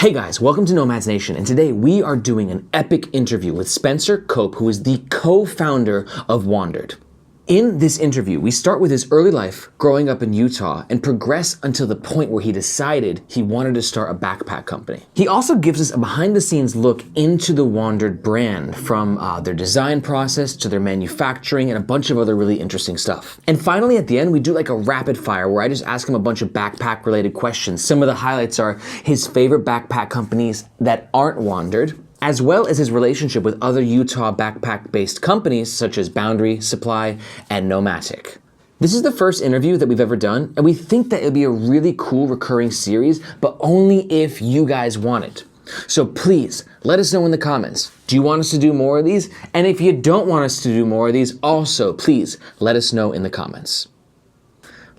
Hey guys, welcome to Nomads Nation, and today we are doing an epic interview with Spencer Cope, who is the co-founder of WANDRD. In this interview, we start with his early life growing up in Utah and progress until the point where he decided he wanted to start a backpack company. He also gives us a behind-the-scenes look into the WANDRD brand, from their design process to their manufacturing and a bunch of other really interesting stuff. And finally, at the end, we do like a rapid fire where I just ask him a bunch of backpack-related questions. Some of the highlights are his favorite backpack companies that aren't WANDRD, as well as his relationship with other Utah backpack-based companies such as WANDRD, Supply, and Nomatic. This is the first interview that we've ever done, and we think that it'll be a really cool recurring series, but only if you guys want it. So please, let us know in the comments. Do you want us to do more of these? And if you don't want us to do more of these, also, please, let us know in the comments.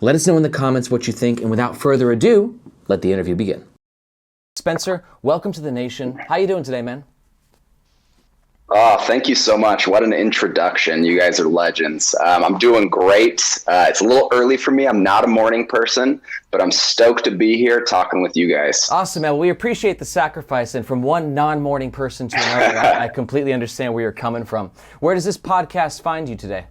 Let us know in the comments what you think, and without further ado, let the interview begin. Spencer, welcome to the nation. How you doing today, man? Oh, thank you so much. What an introduction. You guys are legends. I'm doing great. It's a little early for me. I'm not a morning person, but I'm stoked to be here talking with you guys. Awesome, man. Well, we appreciate the sacrifice. And from one non-morning person to another, I completely understand where you're coming from. Where does this podcast find you today?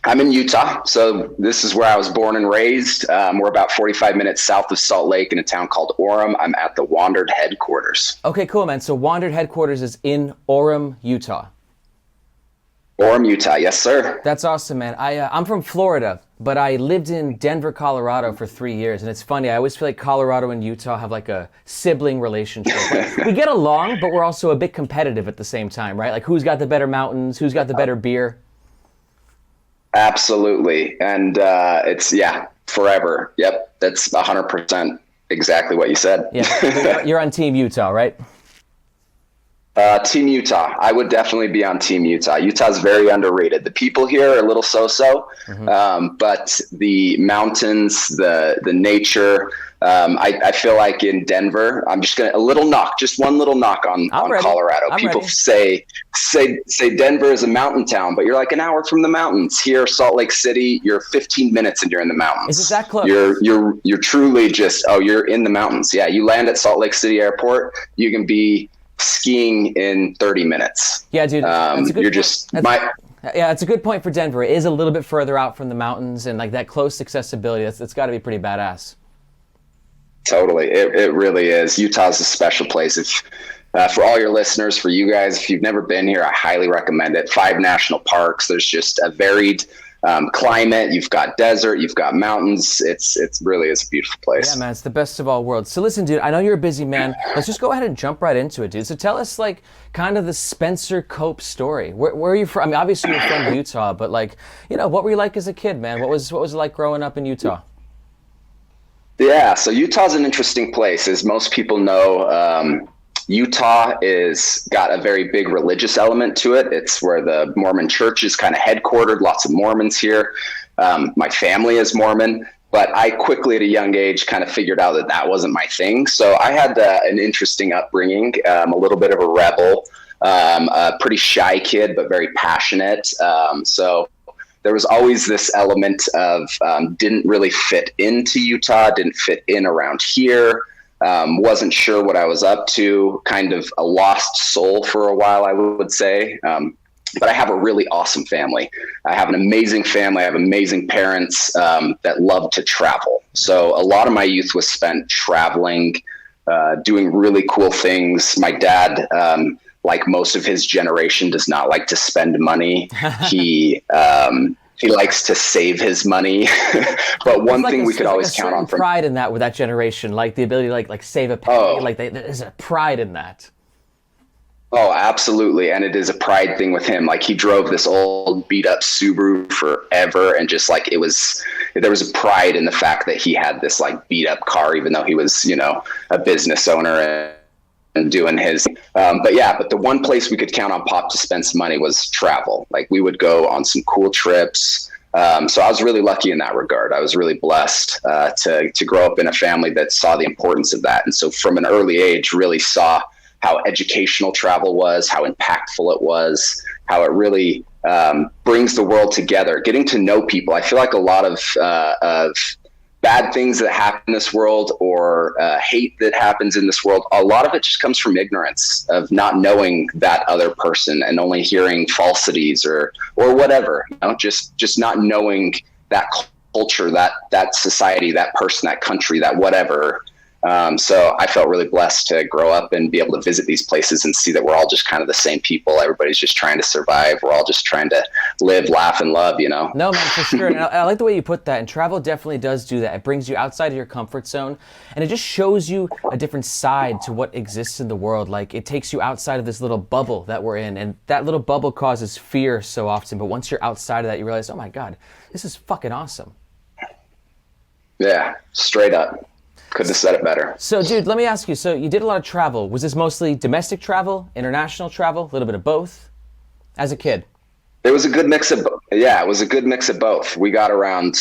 I'm in Utah, so this is where I was born and raised. We're about 45 minutes south of Salt Lake in a town called Orem. I'm at the WANDRD headquarters. Okay, cool, man. So WANDRD headquarters is in Orem, Utah. Orem, Utah. Yes, sir. That's awesome, man. I'm from Florida, but I lived in Denver, Colorado for 3 years. And it's funny, I always feel like Colorado and Utah have like a sibling relationship. Like, we get along, but we're also a bit competitive at the same time, right? Like who's got the better mountains, who's got the better beer? Absolutely. And it's, forever. Yep. That's 100% exactly what you said. Yeah. You're on Team Utah, right? Team Utah. I would definitely be on Team Utah. Utah's very underrated. The people here are a little so-so, but the mountains, the nature, I feel like in Denver, I'm just going to, just one little knock on Colorado. People say Denver is a mountain town, but you're like an hour from the mountains. Here, Salt Lake City, you're 15 minutes and you're in the mountains. Is it that close? You're truly just, you're in the mountains. Yeah. You land at Salt Lake City Airport, you can be skiing in 30 minutes. Yeah, dude. That's a good Yeah, it's a good point for Denver. It is a little bit further out from the mountains, and like that close accessibility, that's got to be pretty badass. Totally. It really is. Utah's a special place. If for all your listeners, for you guys, if you've never been here, I highly recommend it. 5 national parks. There's just a varied climate. You've got desert, you've got mountains. It's really is a beautiful place. Yeah, man, it's the best of all worlds. So listen, dude, I know you're a busy man. Let's just go ahead and jump right into it, dude. So tell us like kind of the Spencer Cope story. Where are you from? I mean, obviously you're from Utah, but like, what were you like as a kid, man? What was it like growing up in Utah? Yeah, so Utah's an interesting place. As most people know, Utah is got a very big religious element to it. It's where the Mormon church is kind of headquartered, lots of Mormons here. My family is Mormon, but I quickly at a young age kind of figured out that wasn't my thing. So I had an interesting upbringing, a little bit of a rebel, a pretty shy kid, but very passionate. So there was always this element of didn't really fit into Utah, didn't fit in around here. Wasn't sure what I was up to, kind of a lost soul for a while, I would say. But I have a really awesome family. I have an amazing family. I have amazing parents that love to travel. So a lot of my youth was spent traveling, doing really cool things. My dad, like most of his generation, does not like to spend money. He likes to save his money, but one thing we could always count on from pride in that with that generation, like the ability to like save a penny, like there's a pride in that. Oh, absolutely. And it is a pride thing with him. Like he drove this old beat up Subaru forever. And just like there was a pride in the fact that he had this like beat up car, even though he was, a business owner and doing his, but the one place we could count on Pop to spend some money was travel. Like we would go on some cool trips. So I was really lucky in that regard. I was really blessed to grow up in a family that saw the importance of that. And so from an early age, really saw how educational travel was, how impactful it was, how it really brings the world together, getting to know people. I feel like a lot of bad things that happen in this world or hate that happens in this world, a lot of it just comes from ignorance of not knowing that other person and only hearing falsities or whatever, just not knowing that culture, that society, that person, that country, that whatever. So I felt really blessed to grow up and be able to visit these places and see that we're all just kind of the same people. Everybody's just trying to survive. We're all just trying to live, laugh, and love, No, man, for sure. And I like the way you put that. And travel definitely does do that. It brings you outside of your comfort zone, and it just shows you a different side to what exists in the world. Like, it takes you outside of this little bubble that we're in, and that little bubble causes fear so often. But once you're outside of that, you realize, oh my God, this is fucking awesome. Yeah, straight up. Couldn't have said it better. So, dude, let me ask you. So you did a lot of travel. Was this mostly domestic travel, international travel, a little bit of both as a kid? It was a good mix of it was a good mix of both. We got around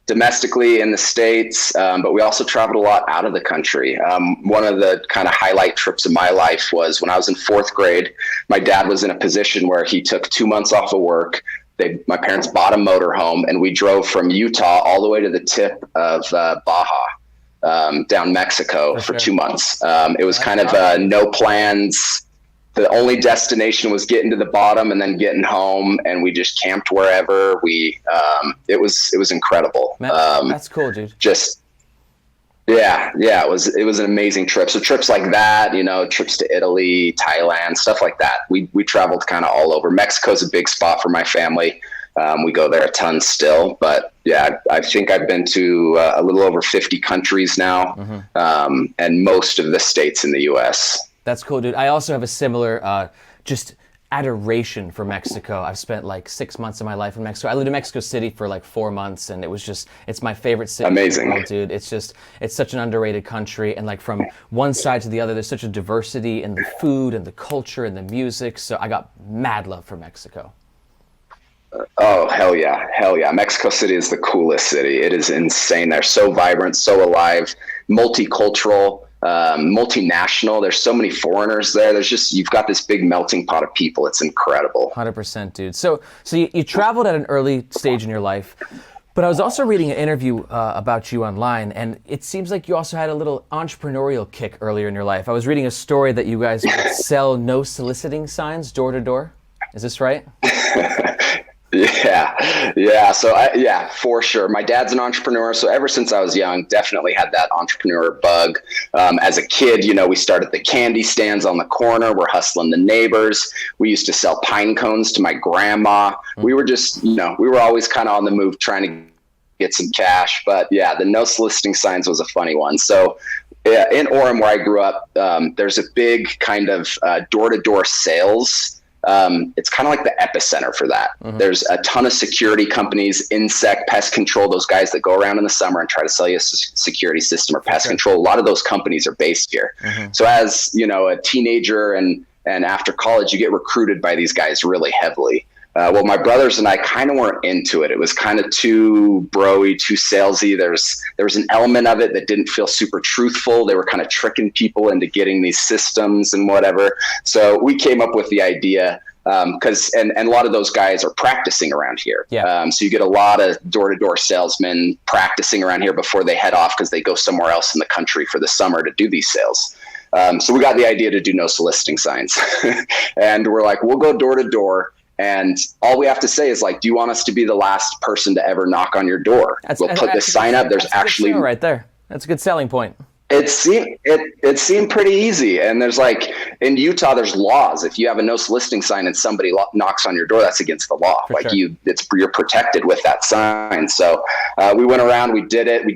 domestically in the States, but we also traveled a lot out of the country. One of the kind of highlight trips of my life was when I was in 4th grade. My dad was in a position where he took 2 months off of work. My parents bought a motorhome, and we drove from Utah all the way to the tip of Baja. Down Mexico for 2 months. It was kind of no plans. The only destination was getting to the bottom and then getting home, and we just camped wherever. It was incredible. That's cool, dude. It was an amazing trip. So trips like that, trips to Italy, Thailand, stuff like that. We traveled kind of all over. Mexico's a big spot for my family. We go there a ton still, but yeah, I think I've been to a little over 50 countries now, and most of the states in the U.S. That's cool, dude. I also have a similar, just adoration for Mexico. I've spent like 6 months of my life in Mexico. I lived in Mexico City for like 4 months, and it's my favorite city. Amazing. In the world, dude. It's such an underrated country, and like from one side to the other, there's such a diversity in the food and the culture and the music. So I got mad love for Mexico. Oh, hell yeah. Mexico City is the coolest city. It is insane. They're so vibrant, so alive, multicultural, multinational. There's so many foreigners there. You've got this big melting pot of people. It's incredible. 100%, dude. So you traveled at an early stage in your life, but I was also reading an interview about you online, and it seems like you also had a little entrepreneurial kick earlier in your life. I was reading a story that you guys would sell no soliciting signs door to door. Is this right? Yeah. So for sure. My dad's an entrepreneur. So ever since I was young, definitely had that entrepreneur bug. As a kid, we started the candy stands on the corner. We're hustling the neighbors. We used to sell pine cones to my grandma. We were just, we were always kind of on the move trying to get some cash. But yeah, the no soliciting signs was a funny one. So in Orem, where I grew up, there's a big kind of door-to-door sales. It's kind of like the epicenter for that. There's a ton of security companies, insect, pest control, those guys that go around in the summer and try to sell you a security system or pest control. A lot of those companies are based here. So as, a teenager and after college, you get recruited by these guys really heavily. Well, my brothers and I kind of weren't into it. It was kind of too bro-y, too salesy. There was an element of it that didn't feel super truthful. They were kind of tricking people into getting these systems and whatever. So we came up with the idea because a lot of those guys are practicing around here. So you get a lot of door-to-door salesmen practicing around here before they head off because they go somewhere else in the country for the summer to do these sales. So we got the idea to do no soliciting signs. And we're like, we'll go door to door. And all we have to say is like, do you want us to be the last person to ever knock on your door? We'll put this sign up. There's actually right there. That's a good selling point. It seemed pretty easy. And there's like in Utah, there's laws. If you have a no soliciting sign and somebody knocks on your door, that's against the law. For sure. You're protected with that sign. So we went around, we did it.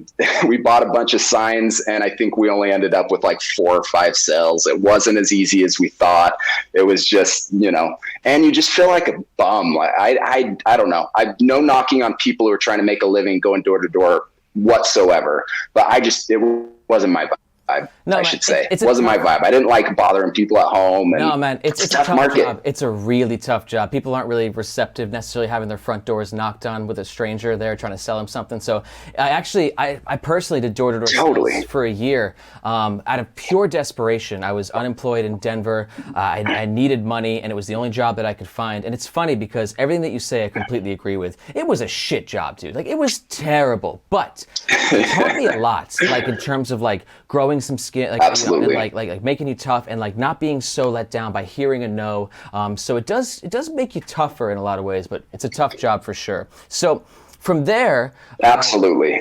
We bought a bunch of signs, and I think we only ended up with like 4 or 5 sales. It wasn't as easy as we thought. It was just, and you just feel like a bum. Like I don't know. I've no knocking on people who are trying to make a living going door to door whatsoever, but it wasn't my vibe. I should say. It wasn't my vibe. I didn't like bothering people at home. And no, man, it's a tough market. job. It's a really tough job. People aren't really receptive necessarily having their front doors knocked on with a stranger there trying to sell them something. So I personally did door-to-door sales for a year out of pure desperation. I was unemployed in Denver. I needed money, and it was the only job that I could find. And it's funny because everything that you say, I completely agree with. It was a shit job, dude. Like, it was terrible, but it taught me a lot, like in terms of like growing some skin, like, absolutely, you know, and like making you tough, and like not being so let down by hearing a no. So it does make you tougher in a lot of ways, but it's a tough job for sure. So from there, absolutely.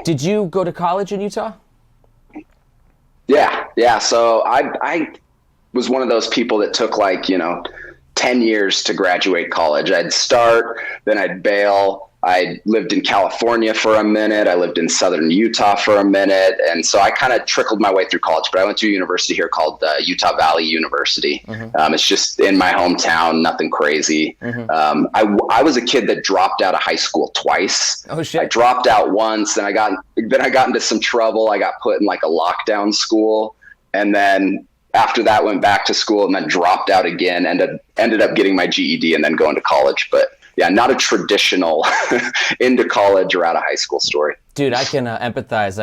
Did you go to college in Utah? Yeah. So I was one of those people that took 10 years to graduate college. I'd start, then I'd bail. I lived in California for a minute. I lived in southern Utah for a minute. And so I kind of trickled my way through college, but I went to a university here called Utah Valley University. Mm-hmm. It's just in my hometown, nothing crazy. Mm-hmm. I was a kid that dropped out of high school twice. Oh shit. I dropped out once, then I got into some trouble. I got put in like a lockdown school. And then after that went back to school and then dropped out again, ended up getting my GED and then going to college. But yeah, not a traditional into college or out of high school story. Dude, I can empathize.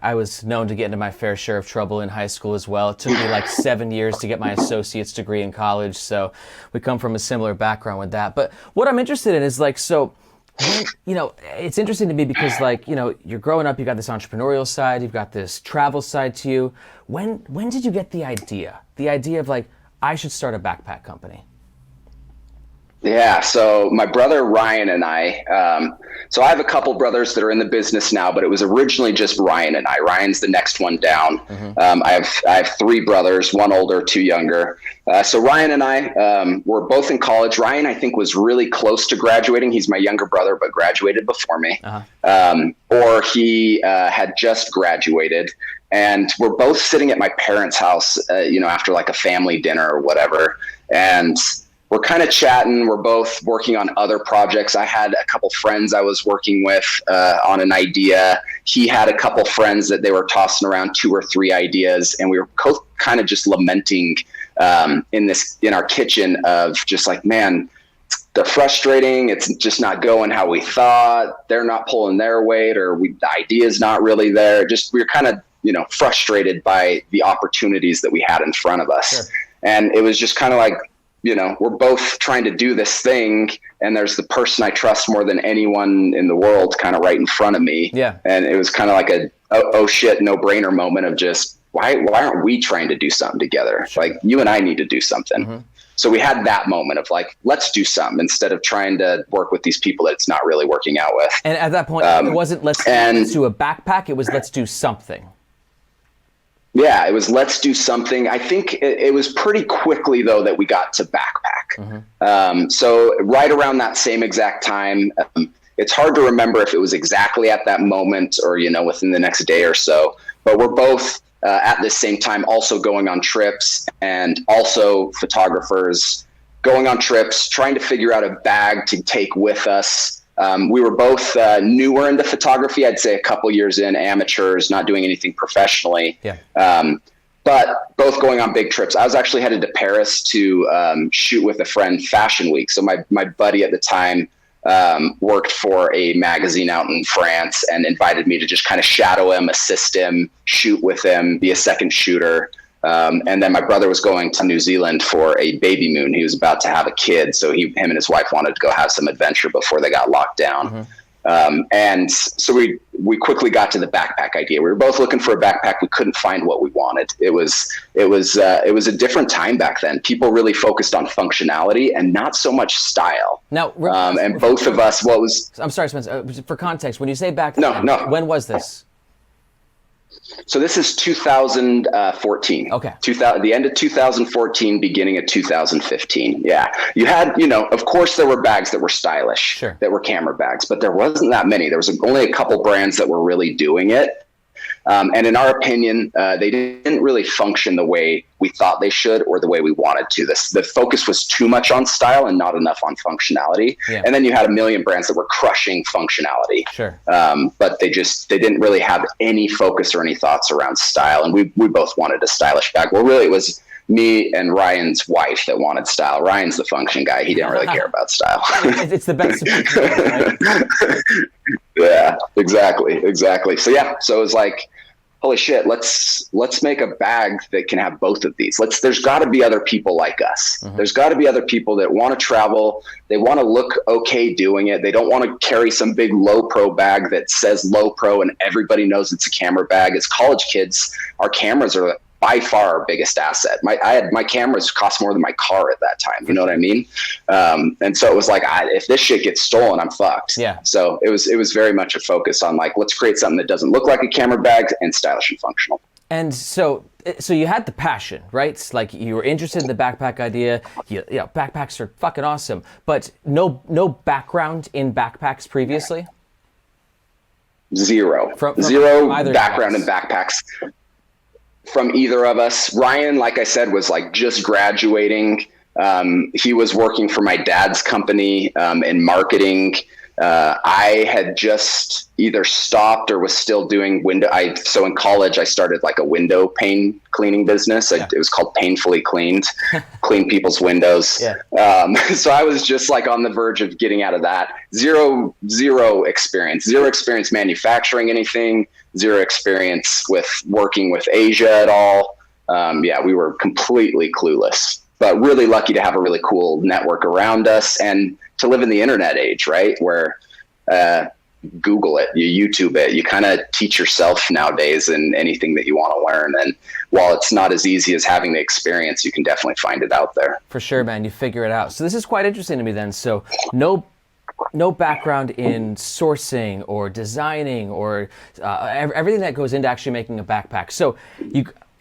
I was known to get into my fair share of trouble in high school as well. It took me like 7 years to get my associate's degree in college. So we come from a similar background with that. But what I'm interested in is like, so, you know, it's interesting to me because like, you know, you're growing up, you got this entrepreneurial side, you've got this travel side to you. When did you get the idea of like, I should start a backpack company? Yeah. So my brother Ryan and I, so I have a couple brothers that are in the business now, but it was originally just Ryan and I. Ryan's the next one down. Mm-hmm. I have three brothers, one older, two younger. So Ryan and I were both in college. Ryan, I think, was really close to graduating. He's my younger brother, but graduated before me. Uh-huh. Or he had just graduated. And we're both sitting at my parents' house, after like a family dinner or whatever. And we're kind of chatting. We're both working on other projects. I had a couple friends I was working with on an idea. He had a couple friends that they were tossing around 2 or 3 ideas. And we were kind of just lamenting in our kitchen of just like, man, they're frustrating. It's just not going how we thought. They're not pulling their weight, or the idea's not really there. Just we were kind of, frustrated by the opportunities that we had in front of us. Sure. And it was just kind of like, we're both trying to do this thing, and there's the person I trust more than anyone in the world kind of right in front of me. Yeah. And it was kind of like a, oh shit, no brainer moment of just, why aren't we trying to do something together? Sure. Like, you and I need to do something. Mm-hmm. So we had that moment of like, let's do something instead of trying to work with these people that it's not really working out with. And at that point, it wasn't let's do a backpack. It was let's do something. Yeah, it was let's do something. I think it was pretty quickly, though, that we got to backpack. Mm-hmm. So right around that same exact time, it's hard to remember if it was exactly at that moment or, within the next day or so. But we're both at the same time also going on trips, and also photographers going on trips, trying to figure out a bag to take with us. We were both newer into photography. I'd say a couple years in, amateurs, not doing anything professionally. Yeah. But both going on big trips. I was actually headed to Paris to shoot with a friend Fashion Week. So my buddy at the time worked for a magazine out in France and invited me to just kind of shadow him, assist him, shoot with him, be a second shooter. And then my brother was going to New Zealand for a baby moon. He was about to have a kid. So him and his wife wanted to go have some adventure before they got locked down. Mm-hmm. And so we quickly got to the backpack idea. We were both looking for a backpack. We couldn't find what we wanted. It was a different time back then. People really focused on functionality and not so much style. Now, and both of us, I'm sorry, Spencer, for context, when you say back then, when was this? So this is 2014. Okay. The end of 2014, beginning of 2015. Yeah. You had, of course there were bags that were stylish, sure, that were camera bags, but there wasn't that many. There was only a couple brands that were really doing it. And in our opinion, they didn't really function the way we thought they should or the way we wanted to. The focus was too much on style and not enough on functionality. Yeah. And then you had a million brands that were crushing functionality. Sure. But they didn't really have any focus or any thoughts around style. And we both wanted a stylish bag. Well, really, it was me and Ryan's wife that wanted style. Ryan's the function guy. He didn't really care about style. It's the best of both worlds, right? Yeah, exactly. So it was like, holy shit, let's make a bag that can have both of these. There's got to be other people like us. Mm-hmm. There's got to be other people that want to travel. They want to look okay doing it. They don't want to carry some big low pro bag that says low pro and everybody knows it's a camera bag. As college kids, our cameras are by far our biggest asset. My cameras cost more than my car at that time. You know what I mean? And so it was like, if this shit gets stolen, I'm fucked. Yeah. So it was very much a focus on like, let's create something that doesn't look like a camera bag and stylish and functional. And so you had the passion, right? It's like you were interested in the backpack idea. Backpacks are fucking awesome, but no background in backpacks previously? Zero from background in backpacks. From either of us. Ryan, like I said, was like just graduating. He was working for my dad's company in marketing. I had just either stopped or was still doing so in college, I started like a window pane cleaning business. It was called Painfully Cleaned, clean people's windows. Yeah. So I was just like on the verge of getting out of that. Zero experience manufacturing anything, zero experience with working with Asia at all. We were completely clueless, but really lucky to have a really cool network around us and to live in the internet age, right? Where Google it, you YouTube it, you kind of teach yourself nowadays in anything that you want to learn. And while it's not as easy as having the experience, you can definitely find it out there. For sure, man. You figure it out. So this is quite interesting to me then. So no background in sourcing or designing or everything that goes into actually making a backpack. So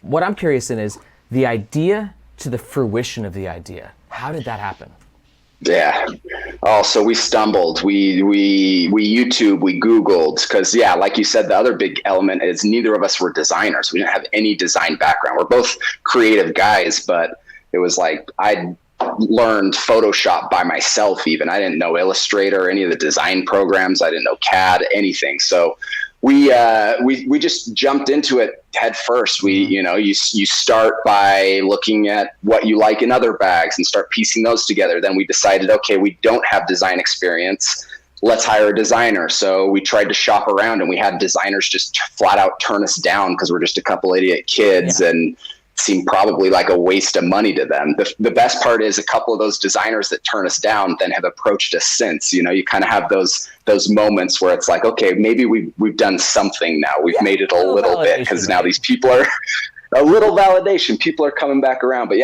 what I'm curious in is the idea to the fruition of the idea. How did that happen? Yeah. Oh, so we stumbled. We YouTube, we Googled, because like you said, the other big element is neither of us were designers. We didn't have any design background. We're both creative guys, but it was like I'd learned Photoshop by myself even. I didn't know Illustrator or any of the design programs. I didn't know CAD, anything. So we just jumped into it head first. You start by looking at what you like in other bags and start piecing those together. Then we decided, okay, we don't have design experience. Let's hire a designer. So we tried to shop around and we had designers just flat out turn us down because we're just a couple idiot kids and seemed probably like a waste of money to them. The best part is a couple of those designers that turn us down then have approached us since. You kind of have those moments where it's like, okay, maybe we've done something now. We've made it a little bit because now these people are a little validation. People are coming back around. But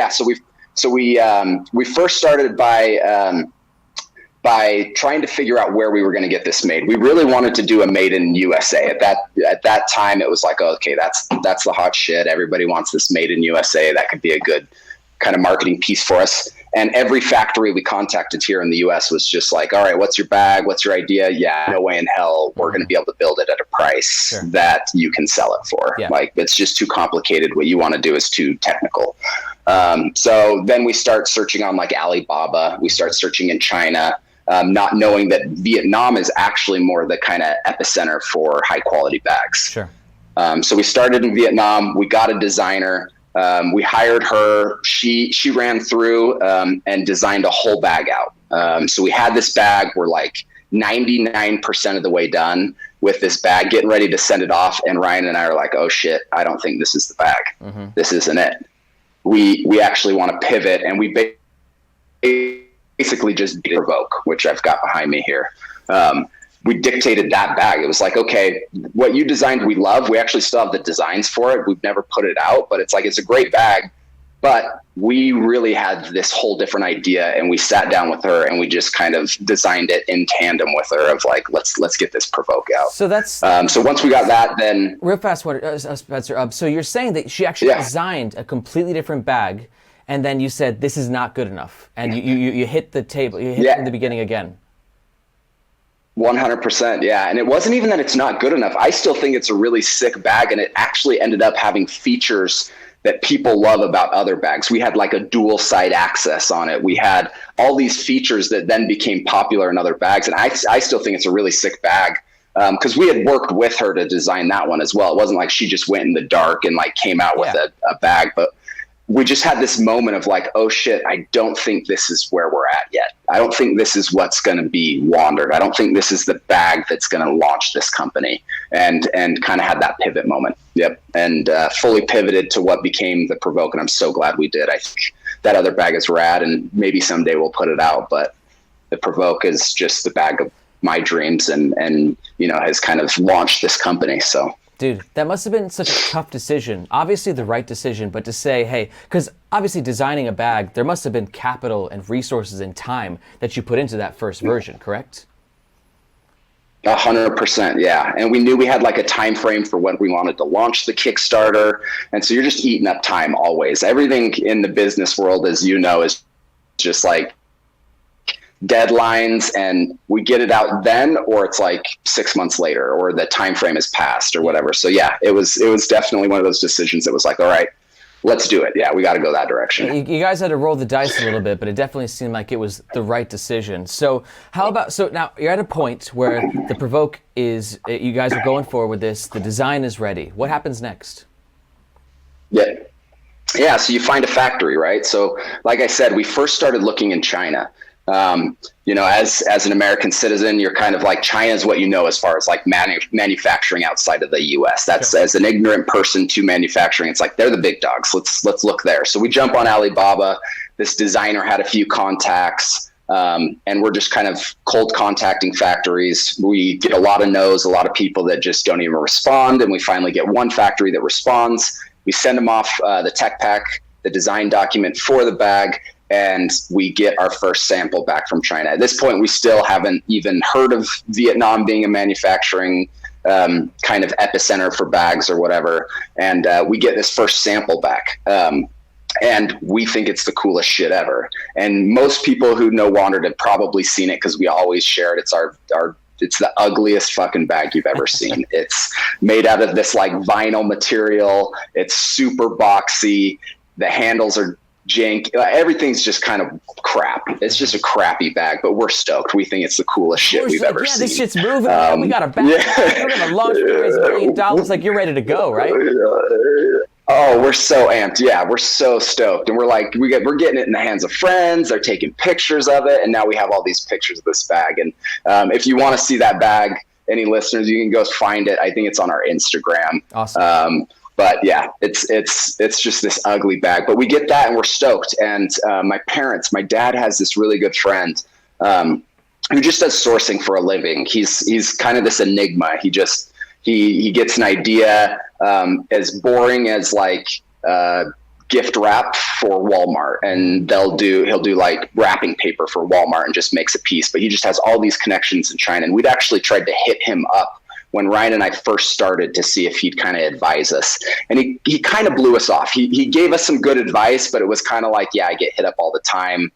we first started by trying to figure out where we were going to get this made. We really wanted to do a made in USA. At that time, it was like, okay, that's the hot shit. Everybody wants this made in USA. That could be a good kind of marketing piece for us. And every factory we contacted here in the US was just like, all right, what's your bag? What's your idea? Yeah, no way in hell we're going to be able to build it at a price that you can sell it for. Yeah. Like, it's just too complicated. What you want to do is too technical. So then we start searching on like Alibaba. We start searching in China. Not knowing that Vietnam is actually more the kind of epicenter for high quality bags. Sure. So we started in Vietnam. We got a designer. We hired her. She ran through and designed a whole bag out. So we had this bag. We're like 99% of the way done with this bag, getting ready to send it off. And Ryan and I are like, oh shit, I don't think this is the bag. Mm-hmm. This isn't it. We actually want to pivot, and we basically just Provoke, which I've got behind me here. We dictated that bag. It was like, okay, what you designed, we love. We actually still have the designs for it. We've never put it out, but it's like, it's a great bag. But we really had this whole different idea, and we sat down with her and we just kind of designed it in tandem with her of like, let's get this Provoke out. So that's so once we got that, then real fast, Spencer. So you're saying that she actually designed a completely different bag, and then you said this is not good enough, and you hit the table. You hit it in the beginning again. 100%. Yeah. And it wasn't even that it's not good enough. I still think it's a really sick bag, and it actually ended up having features that people love about other bags. We had like a dual side access on it. We had all these features that then became popular in other bags. And I still think it's a really sick bag. Because we had worked with her to design that one as well. It wasn't like she just went in the dark and like came out with a bag, but we just had this moment of like, oh shit, I don't think this is where we're at yet. I don't think this is what's going to be WANDRD. I don't think this is the bag that's going to launch this company, and kind of had that pivot moment. Yep. And fully pivoted to what became the PRVKE. And I'm so glad we did. I think that other bag is rad, and maybe someday we'll put it out, but the PRVKE is just the bag of my dreams, and has kind of launched this company. So dude, that must have been such a tough decision. Obviously the right decision, but to say, hey, because obviously designing a bag, there must have been capital and resources and time that you put into that first version, correct? 100%. Yeah. And we knew we had like a time frame for when we wanted to launch the Kickstarter. And so you're just eating up time always. Everything in the business world, as you know, is just like deadlines, and we get it out then, or it's like 6 months later, or the time frame has passed or whatever. So yeah, it was definitely one of those decisions that was like, all right, let's do it. Yeah, we got to go that direction. You guys had to roll the dice a little bit, but it definitely seemed like it was the right decision. So so now you're at a point where the PRVKE is, you guys are going forward with this, the design is ready. What happens next? Yeah, so you find a factory, right? So like I said, we first started looking in China. As an American citizen, you're kind of like, China is what you know as far as like manufacturing outside of the US. That's as an ignorant person to manufacturing. It's like, they're the big dogs. Let's look there. So we jump on Alibaba. This designer had a few contacts, and we're just kind of cold contacting factories. We get a lot of no's, a lot of people that just don't even respond. And we finally get one factory that responds. We send them off the tech pack, the design document for the bag, and we get our first sample back from China. At this point, we still haven't even heard of Vietnam being a manufacturing kind of epicenter for bags or whatever. And we get this first sample back. And we think it's the coolest shit ever. And most people who know WANDRD have probably seen it, because we always share it. It's it's the ugliest fucking bag you've ever seen. It's made out of this like vinyl material. It's super boxy. The handles are jank. Everything's just kind of crap. It's just a crappy bag, but we're stoked. We think it's the coolest shit we've ever seen. This shit's moving. Man. We got a bag. We're gonna launch $1 million. Like, you're ready to go, right? Oh, we're so amped. Yeah, we're so stoked. And we're like, we're getting it in the hands of friends. They're taking pictures of it. And now we have all these pictures of this bag. And if you want to see that bag, any listeners, you can go find it. I think it's on our Instagram. Awesome. But yeah, it's just this ugly bag, but we get that and we're stoked. And my dad has this really good friend who just does sourcing for a living. He's kind of this enigma. He gets an idea as boring as like gift wrap for Walmart, and he'll do like wrapping paper for Walmart and just makes a piece. But he just has all these connections in China, and we'd actually tried to hit him up when Ryan and I first started to see if he'd kind of advise us. And he kind of blew us off. He gave us some good advice, but it was kind of like, yeah, I get hit up all the time.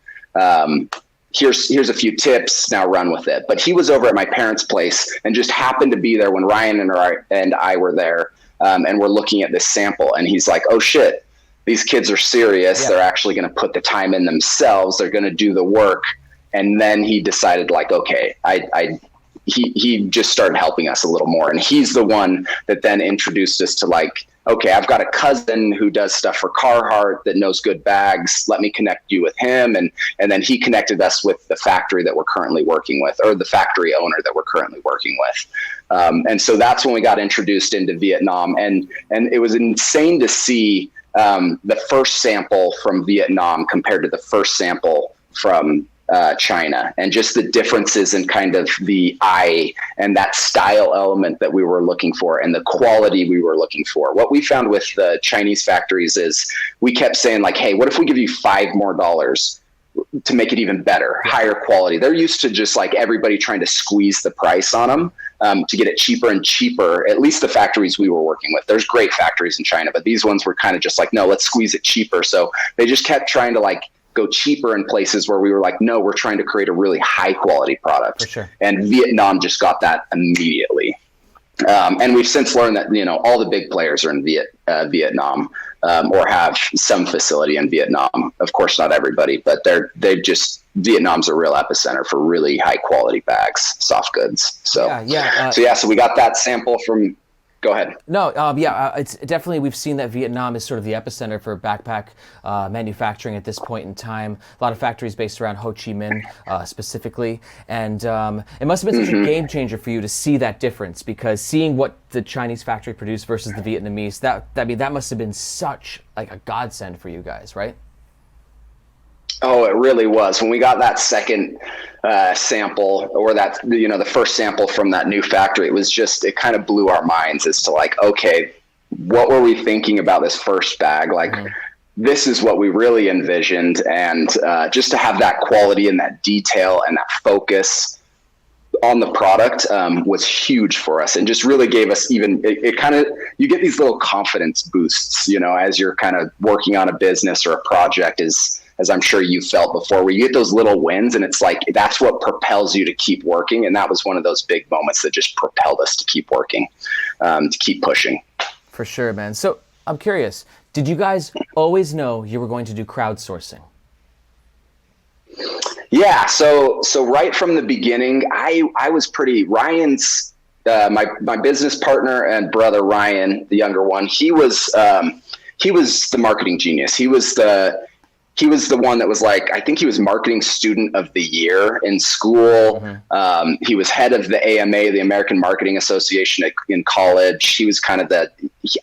Here's a few tips, now run with it. But he was over at my parents' place and just happened to be there when Ryan and I were there, and we're looking at this sample. And he's like, oh shit, these kids are serious. Yeah. They're actually going to put the time in themselves. They're going to do the work. And then he decided like, okay, he just started helping us a little more. And he's the one that then introduced us to like, okay, I've got a cousin who does stuff for Carhartt that knows good bags. Let me connect you with him. And then he connected us with the factory that we're currently working with, or the factory owner that we're currently working with. And so that's when we got introduced into Vietnam. And it was insane to see the first sample from Vietnam compared to the first sample from China, and just the differences in kind of the eye and that style element that we were looking for and the quality we were looking for. What we found with the Chinese factories is we kept saying like, hey, what if we give you $5 more to make it even better, higher quality? They're used to just like everybody trying to squeeze the price on them to get it cheaper and cheaper. At least the factories we were working with. There's great factories in China, but these ones were kind of just like, no, let's squeeze it cheaper. So they just kept trying to like go cheaper in places where we were like, no, we're trying to create a really high quality product. For sure. And Vietnam just got that immediately. And we've since learned that, all the big players are in Vietnam, or have some facility in Vietnam. Of course, not everybody, but Vietnam's a real epicenter for really high quality bags, soft goods. So, so we got that sample from. Go ahead. No, it's definitely, we've seen that Vietnam is sort of the epicenter for backpack manufacturing at this point in time. A lot of factories based around Ho Chi Minh specifically. And it must have been such a game changer for you to see that difference, because seeing what the Chinese factory produced versus the Vietnamese, that must have been such like a godsend for you guys, right? Oh, it really was. When we got that second sample, or that, the first sample from that new factory, it kind of blew our minds as to like, okay, what were we thinking about this first bag? Like, this is what we really envisioned. And just to have that quality and that detail and that focus on the product was huge for us, and just really gave us you get these little confidence boosts, as you're kind of working on a business or a project, as I'm sure you felt before, where you get those little wins and it's like, that's what propels you to keep working. And that was one of those big moments that just propelled us to keep working, to keep pushing. For sure, man. So I'm curious, did you guys always know you were going to do crowdsourcing? Yeah. So right from the beginning, I was Ryan's, my business partner and brother, Ryan, the younger one, he was the marketing genius. He was the one that was like, I think he was marketing student of the year in school. He was head of the AMA, the American Marketing Association in college. He was kind of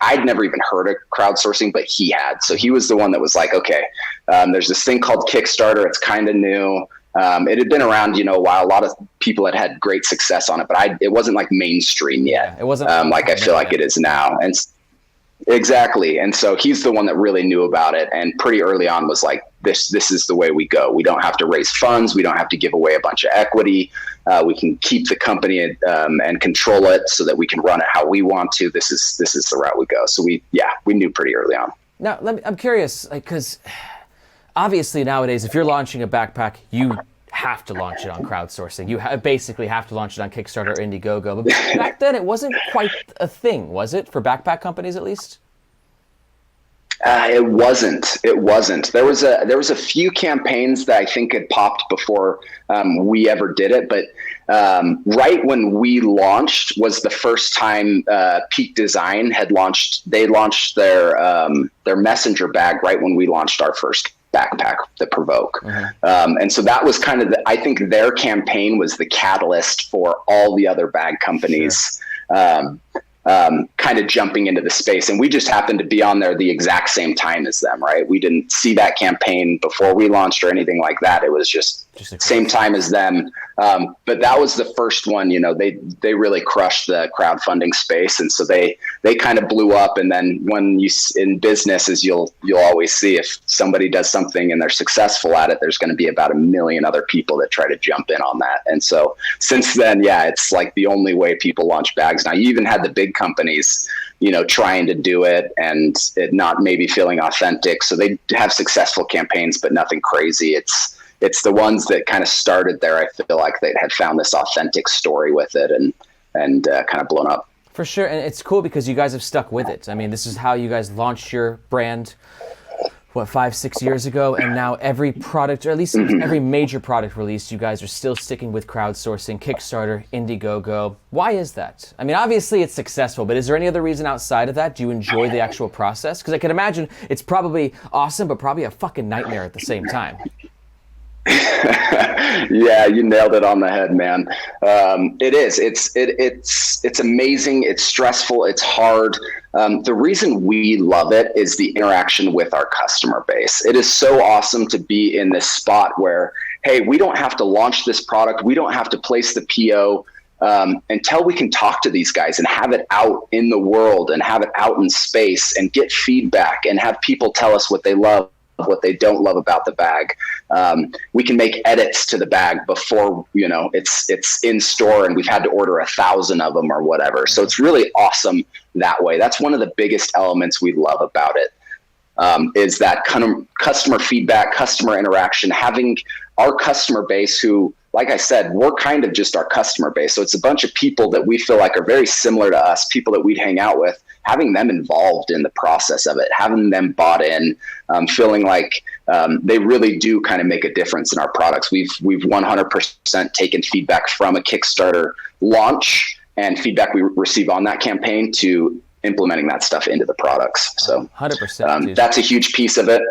I'd never even heard of crowdsourcing, but he had. So he was the one that was like, okay, there's this thing called Kickstarter. It's kind of new. It had been around, a while. A lot of people had great success on it, but it wasn't like mainstream yet. It wasn't like I feel like it is now. And exactly. And so he's the one that really knew about it, and pretty early on was like, this is the way we go. We don't have to raise funds. We don't have to give away a bunch of equity. We can keep the company and control it so that we can run it how we want to. This is the route we go. So we knew pretty early on. Now, I'm curious, because obviously nowadays, if you're launching a backpack, you have to launch it on crowdsourcing. You basically have to launch it on Kickstarter or Indiegogo. But back then, it wasn't quite a thing, was it? For backpack companies, at least? It wasn't. There was a few campaigns that I think had popped before we ever did it. But right when we launched was the first time Peak Design had launched. They launched their messenger bag right when we launched our first backpack, the Provoke. And so that was kind of I think their campaign was the catalyst for all the other bag companies kind of jumping into the space. And we just happened to be on there the exact same time as them, right? We didn't see that campaign before we launched or anything like that. It was just same time as them. But that was the first one, they really crushed the crowdfunding space. And so they kind of blew up. And then when in business, as you'll always see, if somebody does something and they're successful at it, there's going to be about 1 million other people that try to jump in on that. And so since then, it's like the only way people launch bags now. You even had the big companies, trying to do it and it not maybe feeling authentic. So they have successful campaigns, but nothing crazy. It's the ones that kind of started there. I feel like they had found this authentic story with it and kind of blown up. For sure. And it's cool because you guys have stuck with it. I mean, this is how you guys launched your brand, 5-6 years ago, and now every product, or at least every major product release, you guys are still sticking with crowdsourcing, Kickstarter, Indiegogo. Why is that? I mean, obviously it's successful, but is there any other reason outside of that? Do you enjoy the actual process? Because I can imagine it's probably awesome, but probably a fucking nightmare at the same time. Yeah, you nailed it on the head, man. It is. It's amazing. It's stressful. It's hard. The reason we love it is the interaction with our customer base. It is so awesome to be in this spot where, hey, we don't have to launch this product. We don't have to place the PO until we can talk to these guys and have it out in the world and have it out in space and get feedback and have people tell us what they love, what they don't love about the bag. We can make edits to the bag before, it's in store and we've had to order 1,000 of them or whatever. So it's really awesome that way. That's one of the biggest elements we love about it. is that kind of customer feedback, customer interaction, having our customer base who, like I said, we're kind of just our customer base. So it's a bunch of people that we feel like are very similar to us, people that we'd hang out with, having them involved in the process of it, having them bought in, feeling like they really do kind of make a difference in our products. We've 100% taken feedback from a Kickstarter launch and feedback we receive on that campaign to implementing that stuff into the products. So 100%. That's a huge piece of it.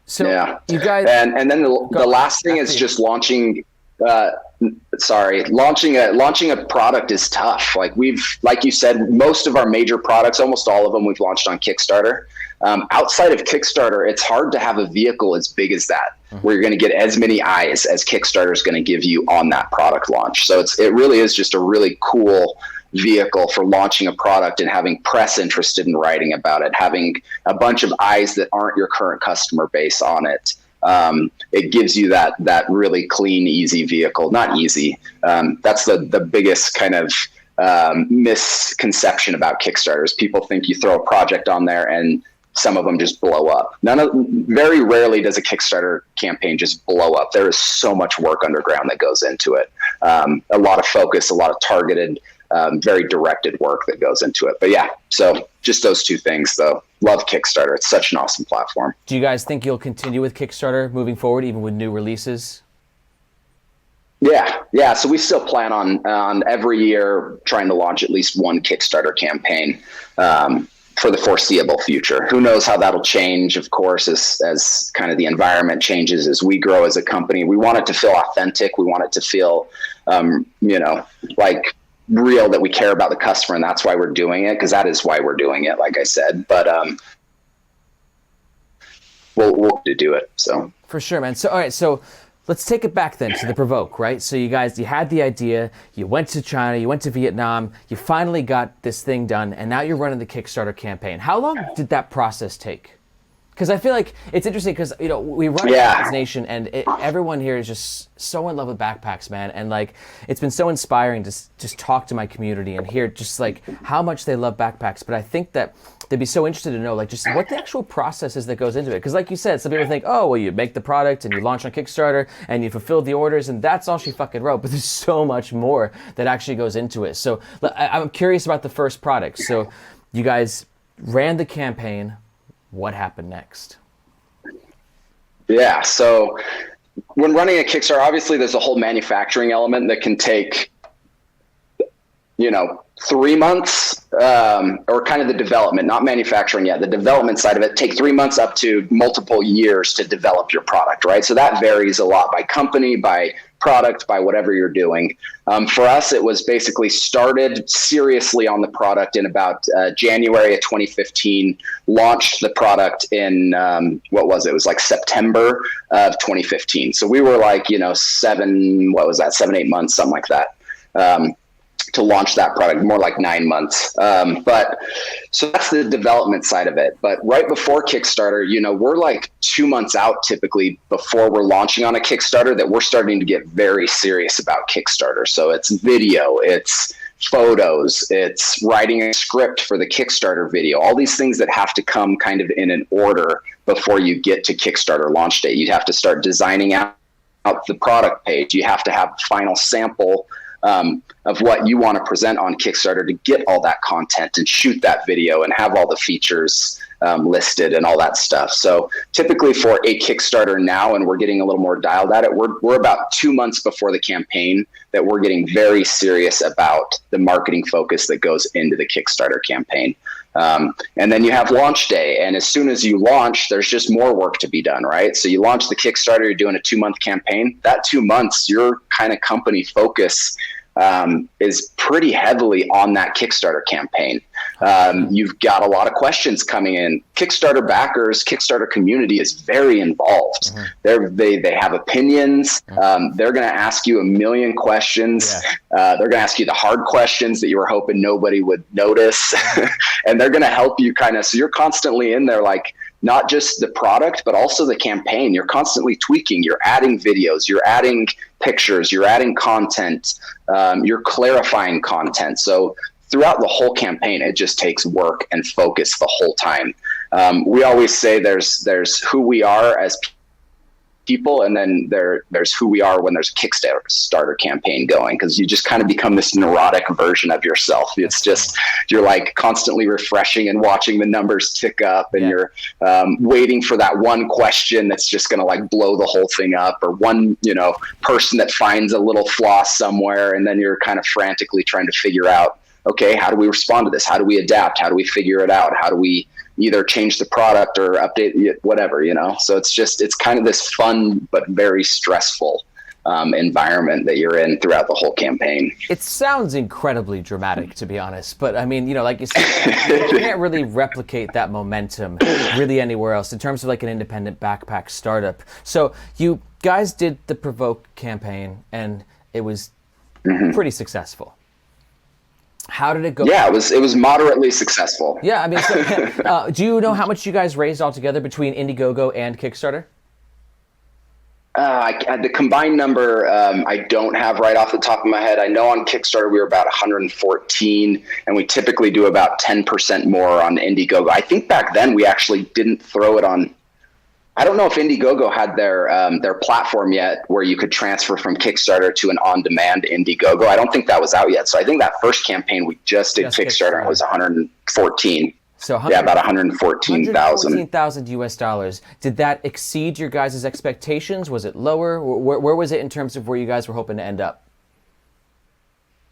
So yeah, you guys, and then the last thing is just launching. Launching a product is tough. Like you said, most of our major products, almost all of them, we've launched on Kickstarter. Outside of Kickstarter, it's hard to have a vehicle as big as that, where you're going to get as many eyes as Kickstarter is going to give you on that product launch. So it really is just a really cool vehicle for launching a product and having press interested in writing about it, having a bunch of eyes that aren't your current customer base on it. It gives you that really clean, easy vehicle. Not easy. That's the biggest kind of misconception about Kickstarters. People think you throw a project on there and some of them just blow up. Very rarely does a Kickstarter campaign just blow up. There is so much work underground that goes into it. A lot of focus, a lot of targeted, very directed work that goes into it. But yeah, so just those two things though. Love Kickstarter. It's such an awesome platform. Do you guys think you'll continue with Kickstarter moving forward, even with new releases? Yeah. So we still plan on every year trying to launch at least one Kickstarter campaign for the foreseeable future. Who knows how that'll change, of course, as kind of the environment changes, as we grow as a company. We want it to feel authentic. We want it to feel, like real, that we care about the customer, and that's why we're doing it, because that is why we're doing it, like I said. But we'll do it. So for sure, man. So all right, so let's take it back then to the Provoke, right? So you had the idea, you went to China, you went to Vietnam, you finally got this thing done, and now you're running the Kickstarter campaign. How long did that process take? Because I feel like it's interesting because, we run Nomads Nation, and everyone here is just so in love with backpacks, man. And it's been so inspiring to just talk to my community and hear just how much they love backpacks. But I think that they'd be so interested to know just what the actual process is that goes into it. Because like you said, some people think, oh, well, you make the product and you launch on Kickstarter and you fulfill the orders and that's all she fucking wrote. But there's so much more that actually goes into it. So I'm curious about the first product. So you guys ran the campaign. What happened next? Yeah, so when running a Kickstarter, obviously there's a whole manufacturing element that can take, 3 months, or kind of the development, not manufacturing yet, the development side of it, take 3 months up to multiple years to develop your product, right? So that varies a lot by company, by product, by whatever you're doing. For us, it was basically started seriously on the product in about January of 2015, launched the product in, it was like September of 2015. So we were 7, 8 months, something like that. To launch that product, more like 9 months. But so that's the development side of it. But right before Kickstarter, we're 2 months out typically before we're launching on a Kickstarter that we're starting to get very serious about Kickstarter. So it's video, it's photos, it's writing a script for the Kickstarter video, all these things that have to come kind of in an order before you get to Kickstarter launch date. You have to start designing out the product page. You have to have a final sample of what you want to present on Kickstarter to get all that content and shoot that video and have all the features listed and all that stuff. So typically for a Kickstarter now, and we're getting a little more dialed at it, we're about 2 months before the campaign that we're getting very serious about the marketing focus that goes into the Kickstarter campaign. And then you have launch day. And as soon as you launch, there's just more work to be done, right? So you launch the Kickstarter, you're doing a 2-month campaign. That 2 months, your kind of company focus is pretty heavily on that Kickstarter campaign. You've got a lot of questions coming in. Kickstarter backers, Kickstarter community is very involved. They have opinions. They're going to ask you a million questions. They're going to ask you the hard questions that you were hoping nobody would notice. And they're going to help you so you're constantly in there, not just the product, but also the campaign. You're constantly tweaking. You're adding videos, you're adding pictures, you're adding content, you're clarifying content. So throughout the whole campaign, it just takes work and focus the whole time. We always say there's who we are as people, and then there's who we are when there's a Kickstarter campaign going, because you just kind of become this neurotic version of yourself. It's just, you're like constantly refreshing and watching the numbers tick up, and you're waiting for that one question that's just going to like blow the whole thing up, or one, person that finds a little flaw somewhere, and then you're kind of frantically trying to figure out, okay, how do we respond to this? How do we adapt? How do we figure it out? How do we either change the product or update it, whatever, So it's kind of this fun but very stressful environment that you're in throughout the whole campaign. It sounds incredibly dramatic, to be honest. But I mean, like you said, you can't really replicate that momentum really anywhere else in terms of like an independent backpack startup. So you guys did the Provoke campaign, and it was pretty successful. How did it go? Yeah, it was moderately successful. Yeah, I mean, so, do you know how much you guys raised altogether between Indiegogo and Kickstarter? The combined number, I don't have right off the top of my head. I know on Kickstarter we were about 114, and we typically do about 10% more on Indiegogo. I think back then we actually didn't throw it on. I don't know if Indiegogo had their platform yet where you could transfer from Kickstarter to an on-demand Indiegogo. I don't think that was out yet. So I think that first campaign we just did Kickstarter, and it was 114. So about 114,000. 114,000 US dollars. Did that exceed your guys' expectations? Was it lower? Where was it in terms of where you guys were hoping to end up?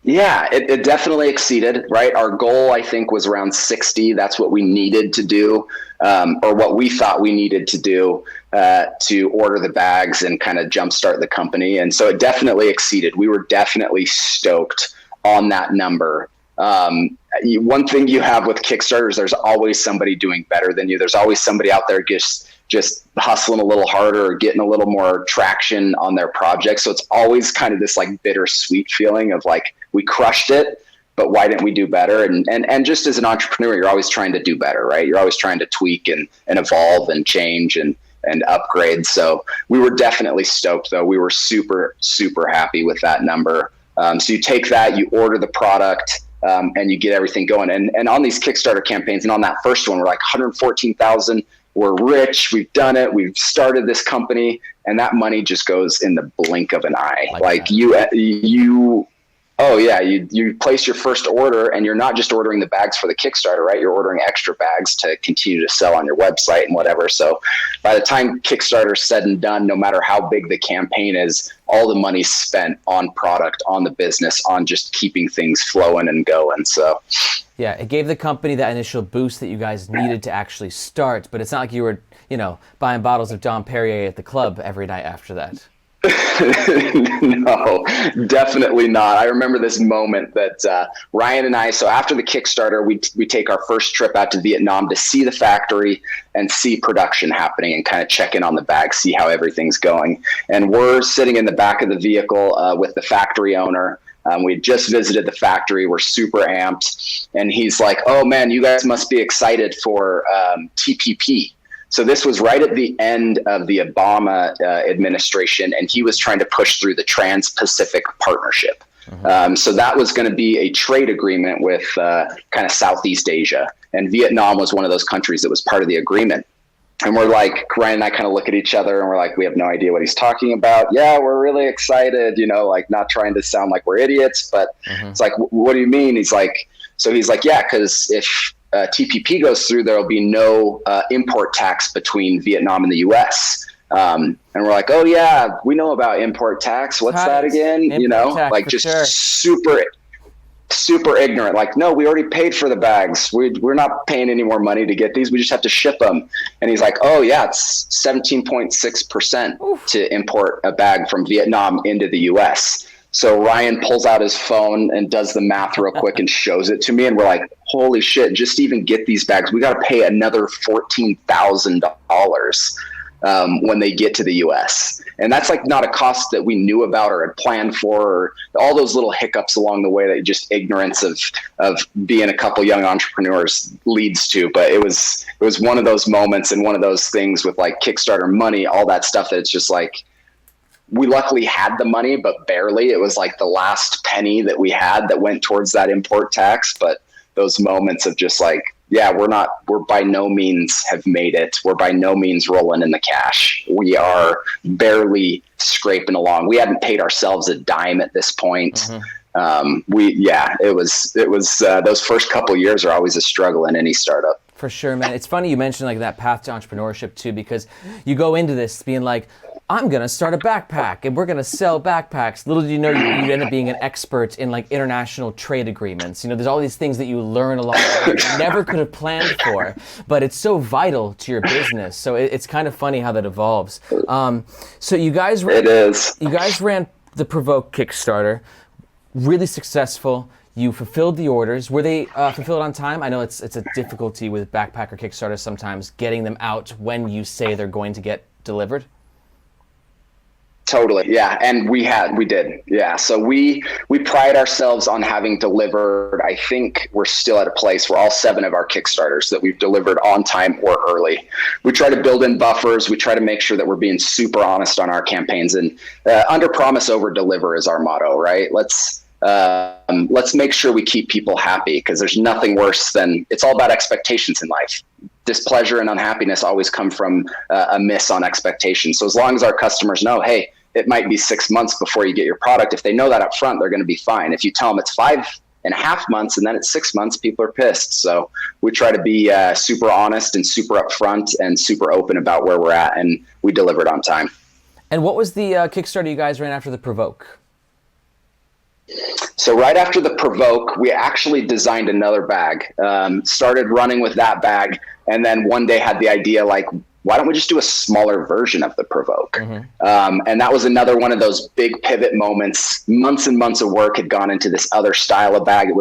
Yeah, it definitely exceeded, right? Our goal, I think, was around 60. That's what we needed to do, or what we thought we needed to do to order the bags and kind of jumpstart the company. And so it definitely exceeded. We were definitely stoked on that number. One thing you have with Kickstarter is there's always somebody doing better than you. There's always somebody out there just hustling a little harder or getting a little more traction on their project. So it's always kind of this like bittersweet feeling of like, we crushed it, but why didn't we do better? And just as an entrepreneur, you're always trying to do better, right? You're always trying to tweak and evolve and change and upgrade. So we were definitely stoked, though. We were super, super happy with that number. So you take that, you order the product, and you get everything going. And on these Kickstarter campaigns, and on that first one, we're like 114,000. We're rich. We've done it. We've started this company, and that money just goes in the blink of an eye. Like you place your first order, and you're not just ordering the bags for the Kickstarter, right? You're ordering extra bags to continue to sell on your website and whatever. So by the time Kickstarter's said and done, no matter how big the campaign is, all the money's spent on product, on the business, on just keeping things flowing and going. So yeah, it gave the company that initial boost that you guys needed to actually start, but it's not like you were, buying bottles of Dom Perrier at the club every night after that. No, definitely not. I remember this moment that Ryan and I, so after the Kickstarter, we take our first trip out to Vietnam to see the factory and see production happening and kind of check in on the bag, see how everything's going. And we're sitting in the back of the vehicle with the factory owner. We just visited the factory. We're super amped. And he's like, oh man, you guys must be excited for TPP. So this was right at the end of the Obama administration, and he was trying to push through the Trans-Pacific Partnership. So that was going to be a trade agreement with kind of Southeast Asia. And Vietnam was one of those countries that was part of the agreement. And we're like, Ryan and I kind of look at each other and we're like, we have no idea what he's talking about. Yeah, we're really excited, like not trying to sound like we're idiots, but it's like, what do you mean? He's like, yeah, because if TPP goes through, there will be no import tax between Vietnam and the US. And we're like, oh yeah, we know about import tax. What's that again? Like just super ignorant. Like, no, we already paid for the bags. We're not paying any more money to get these. We just have to ship them. And he's like, oh yeah, it's 17.6% to import a bag from Vietnam into the US. So Ryan pulls out his phone and does the math real quick and shows it to me. And we're like, holy shit, just to even get these bags, we got to pay another $14,000 when they get to the US. And that's like not a cost that we knew about or had planned for, or all those little hiccups along the way that just ignorance of being a couple young entrepreneurs leads to. But it was one of those moments and one of those things with like Kickstarter money, all that stuff, that it's just like, we luckily had the money, but barely. It was like the last penny that we had that went towards that import tax. But those moments of just like, we're by no means have made it. We're by no means rolling in the cash. We are barely scraping along. We hadn't paid ourselves a dime at this point. It was those first couple years are always a struggle in any startup. For sure, man. It's funny you mentioned like that path to entrepreneurship too, because you go into this being like, I'm going to start a backpack and we're going to sell backpacks. Little do you know, you end up being an expert in like international trade agreements. You know, there's all these things that you learn along the way you never could have planned for, but it's so vital to your business. So it's kind of funny how that evolves. So you guys ran the Provoke Kickstarter, really successful. You fulfilled the orders. Were they fulfilled on time? I know it's a difficulty with backpacker Kickstarter sometimes, getting them out when you say they're going to get delivered. Totally. Yeah. And we did. Yeah. So we pride ourselves on having delivered. I think we're still at a place where all 7 of our Kickstarters that we've delivered on time or early. We try to build in buffers. We try to make sure that we're being super honest on our campaigns, and under promise, over deliver is our motto, right? Let's make sure we keep people happy, because there's nothing worse than, it's all about expectations in life. Displeasure and unhappiness always come from a miss on expectations. So as long as our customers know, hey, it might be 6 months before you get your product, if they know that up front, they're going to be fine. If you tell them it's 5.5 months and then it's 6 months, people are pissed. So we try to be super honest and super upfront and super open about where we're at, and we delivered on time. And what was the Kickstarter you guys ran after the Provoke? So right after the Provoke, we actually designed another bag, started running with that bag, and then one day had the idea, like, why don't we just do a smaller version of the Provoke? And that was another one of those big pivot moments. Months and months of work had gone into this other style of bag. It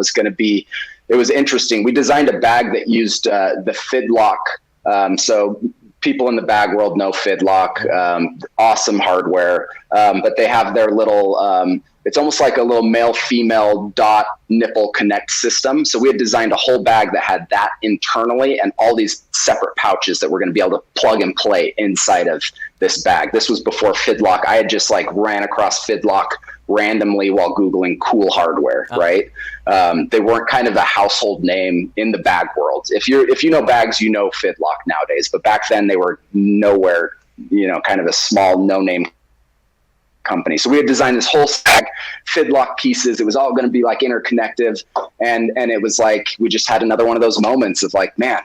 was interesting. We designed a bag that used the Fidlock. So people in the bag world know Fidlock, awesome hardware, but they have their little, it's almost like a little male-female dot nipple connect system. So we had designed a whole bag that had that internally and all these separate pouches that we're going to be able to plug and play inside of this bag. This was before Fidlock. I had just like ran across Fidlock randomly while Googling cool hardware, right? They weren't kind of a household name in the bag world. If you know bags, you know Fidlock nowadays, but back then they were nowhere, kind of a small no-name company. So we had designed this whole stack, Fidlock pieces. It was all going to be like interconnected. And it was like, we just had another one of those moments of like, man,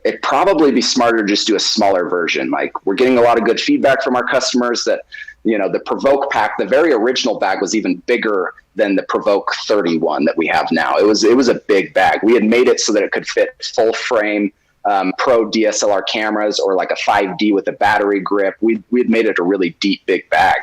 it'd probably be smarter to just do a smaller version. Like, we're getting a lot of good feedback from our customers that, the Provoke pack, the very original bag was even bigger than the Provoke 31 that we have now. It was a big bag. We had made it so that it could fit full frame, pro DSLR cameras, or like a 5D with a battery grip. We had made it a really deep, big bag.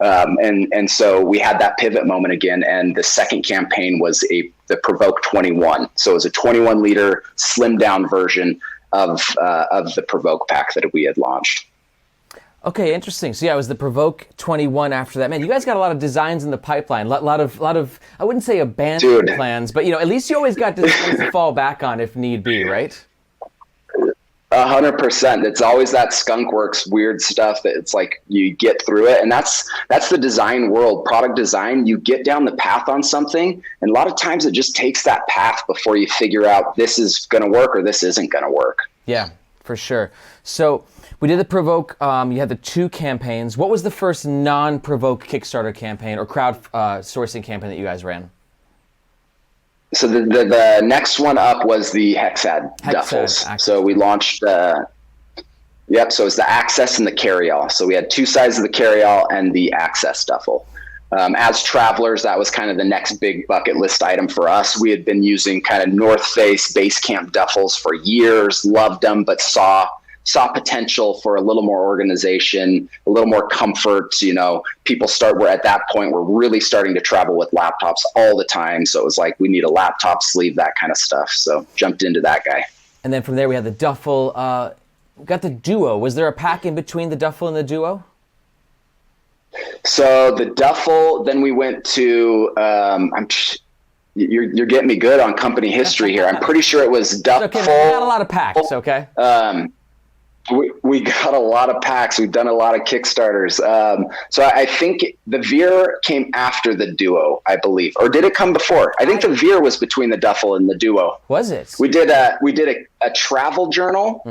And so we had that pivot moment again. And the second campaign was the Provoke 21. So it was a 21 liter slimmed down version of the Provoke pack that we had launched. Okay, interesting. So yeah, it was the Provoke 21 after that. Man, you guys got a lot of designs in the pipeline. Lot of I wouldn't say abandoned plans, but at least you always got designs to fall back on if need be, right? 100%. It's always that skunkworks weird stuff that it's like you get through it. And that's the design world, product design. You get down the path on something, and a lot of times it just takes that path before you figure out this is going to work or this isn't going to work. Yeah, for sure. So we did the Provoke. You had the 2 campaigns. What was the first non-Provoke Kickstarter campaign or crowd sourcing campaign that you guys ran? So the next one up was the Hexad duffels. So we launched so it's the Access and the Carry-All. So we had 2 sizes of the Carry-All and the Access duffel. As travelers, that was kind of the next big bucket list item for us. We had been using kind of North Face base camp duffels for years, loved them, but saw potential for a little more organization, a little more comfort. We're at that point, we're really starting to travel with laptops all the time. So it was like, we need a laptop sleeve, that kind of stuff. So jumped into that guy. And then from there we had the duffel, got the Duo. Was there a pack in between the duffel and the Duo? So the duffel, then we went to, you're getting me good on company history here. I'm pretty sure it was duffel. Okay, not a lot of packs, okay? We got a lot of packs. We've done a lot of Kickstarters. So I think the Veer came after the Duo, I believe, or did it come before? I think the Veer was between the Duffel and the Duo. Was it? We did a travel journal